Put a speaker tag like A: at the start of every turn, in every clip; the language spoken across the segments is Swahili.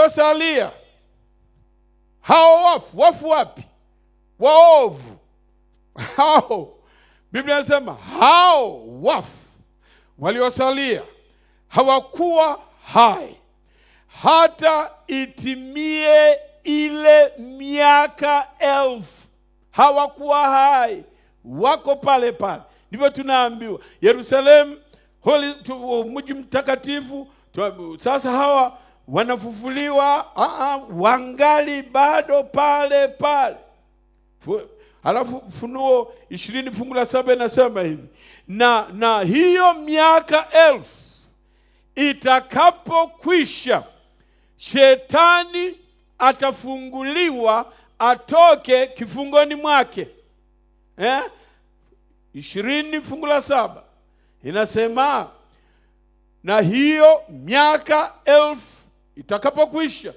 A: waliosalia hao wafu wapi? Waovu hao. Biblia inasema hao wafu waliosalia hawakuwa hai hata itimie ile miaka 1000. Hawakuwa hai, wako pale pale. Ndivyo tunaambiwa Yerusalemu, mji mtakatifu. Sasa hawa wanafufuliwa, wangali bado pale pale. Alafu Ufunuo 20 fungu la 7 inasema hivi, na hiyo miaka 1000 itakapokwisha, shetani atafunguliwa atoke kifungoni mwake. 20 fungu la 7 inasema, na hiyo miaka 1000 itakapokwisha,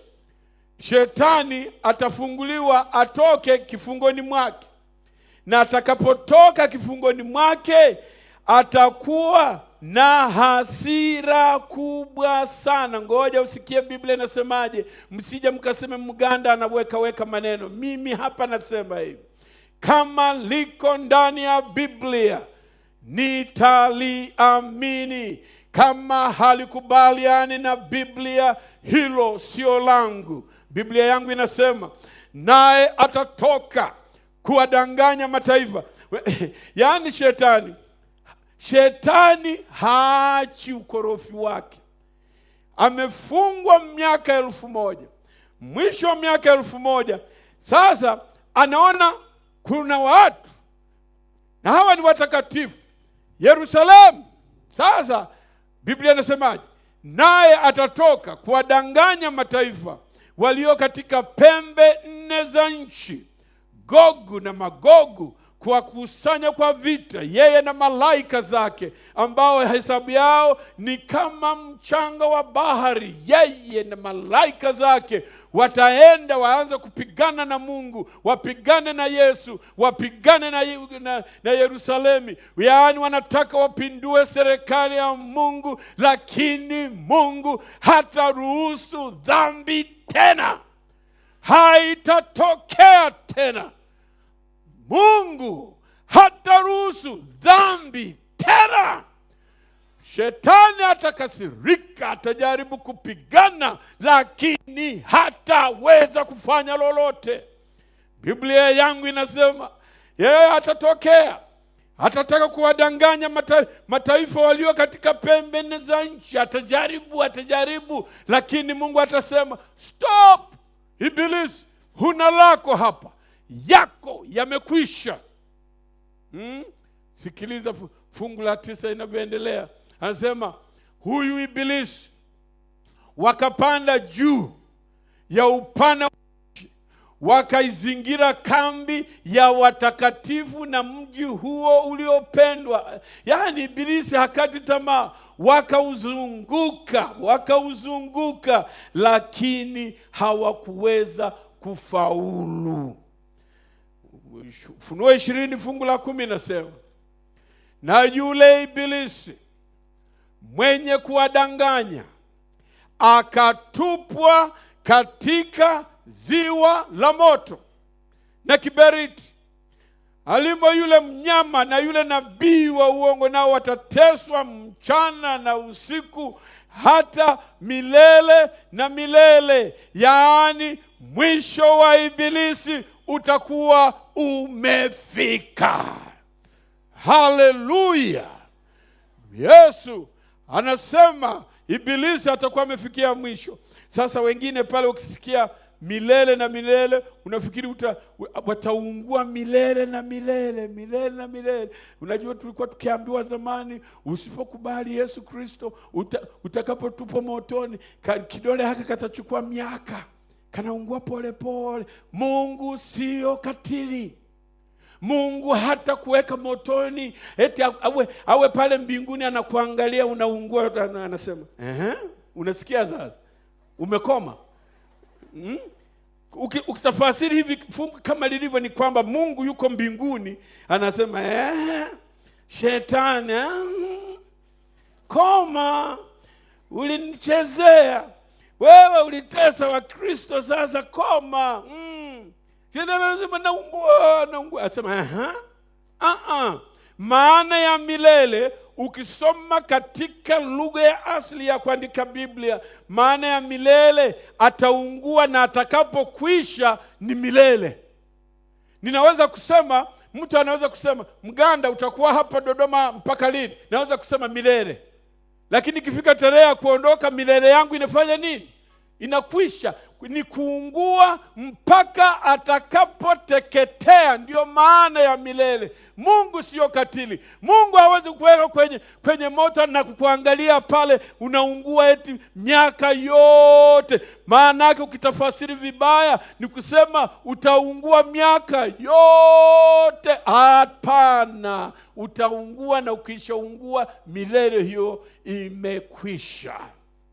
A: shetani atafunguliwa atoke kifungoni mwake, na atakapotoka kifungoni mwake atakuwa na hasira kubwa sana. Ngoja usikie Biblia inasemaje, msije mkaseme mganda anaweka maneno. Mimi hapa nasema hivi, kama liko ndani ya Biblia nitaliamini. Kama halikubaliani na Biblia, hilo sio langu. Biblia yangu inasema, naye atatoka kuwadanganya mataifa. Yaani shetani haachi ukorofi wake. Amefungwa miaka 1000. Mwisho wa miaka 1000, sasa anaona kuna watu, na hawa ni watakatifu, Yerusalemu. Sasa Biblia inasemaje? Naye atatoka kuwadanganya mataifa walio katika pembe 4 za nchi, Gogu na Magogu, kuwakusanya kwa vita, yeye na malaika zake, ambao hesabu yao ni kama mchanga wa bahari. Yeye na malaika zake wataenda waanze kupigana na Mungu, wapigane na Yesu, wapigane na Yerusalemu. Yaani wanataka wapindue serikali ya Mungu, lakini Mungu hataruhusu dhambi tena. Haitatokea tena. Mungu hataruhusu dhambi tena. Shetani atakasirika, atajaribu kupigana, lakini hataweza kufanya lolote. Biblia yangu inasema yeye atatokea, atataka kuwadanganya mataifa walio katika pembe 4 za nchi. Atajaribu, lakini Mungu atasema, stop, Ibilisi, huna lako hapa, yako yamekwisha. Sikiliza fungu la 9 inavyoendelea. Anasema, huyu Ibilisi wakapanda juu ya upana wa nchi, wakaizingira kambi ya watakatifu na mji huo uliopendwa. Yaani Ibilisi hakati tamaa, wakauzunguka, lakini hawakuweza kufaulu. Ufunuo 20 fungu la 10 inasema, na yule Ibilisi mwenye kuwadanganya akatupwa katika ziwa la moto na kiberiti. Alimo yule mnyama na yule nabii wa uongo, nao watateswa mchana na usiku hata milele na milele. Yaani mwisho wa Ibilisi utakuwa umefika. Haleluya! Yesu anasema Ibilisi atakuwa amefikia mwisho. Sasa wengine pale ukisikia milele na milele, unafikiri wataungua milele na milele. Unajua tulikuwa tukiambiwa zamani, usipokubali Yesu Kristo utakapotupwa motoni, kidole haka katachukua miaka, kanaungua pole pole. Mungu sio katili. Mungu hata kuweka motoni eti awe pale mbinguni anakuangalia unaungua, anasema unasikia sasa umekoma. Ukitafasiri hivi fungu kama lilivyo, ni kwamba Mungu yuko mbinguni anasema shetani, koma, ulinichezea, wewe ulitesa wa Kristo, sasa koma. Tena lazima naungua. Asema maana ya milele, ukisoma katika lugha ya asili ya kuandika Biblia, maana ya milele ataungua, na atakapokwisha ni milele. Ninaweza kusema, mtu anaweza kusema, Mganda utakuwa hapa Dodoma mpaka lini? Naweza kusema milele. Lakini ikifika tarehe ya kuondoka, milele yangu inafanya nini? Inakwisha. Ni kuungua mpaka atakapoteketea. Ndio maana ya milele. Mungu sio katili. Mungu hawezi kuweka kwenye moto na kukuangalia pale unaungua eti miaka yote. Maana yake ukitafasiri vibaya ni kusema utaungua miaka yote. Hapana, utaungua, na ukishaungua milele hiyo imekwisha.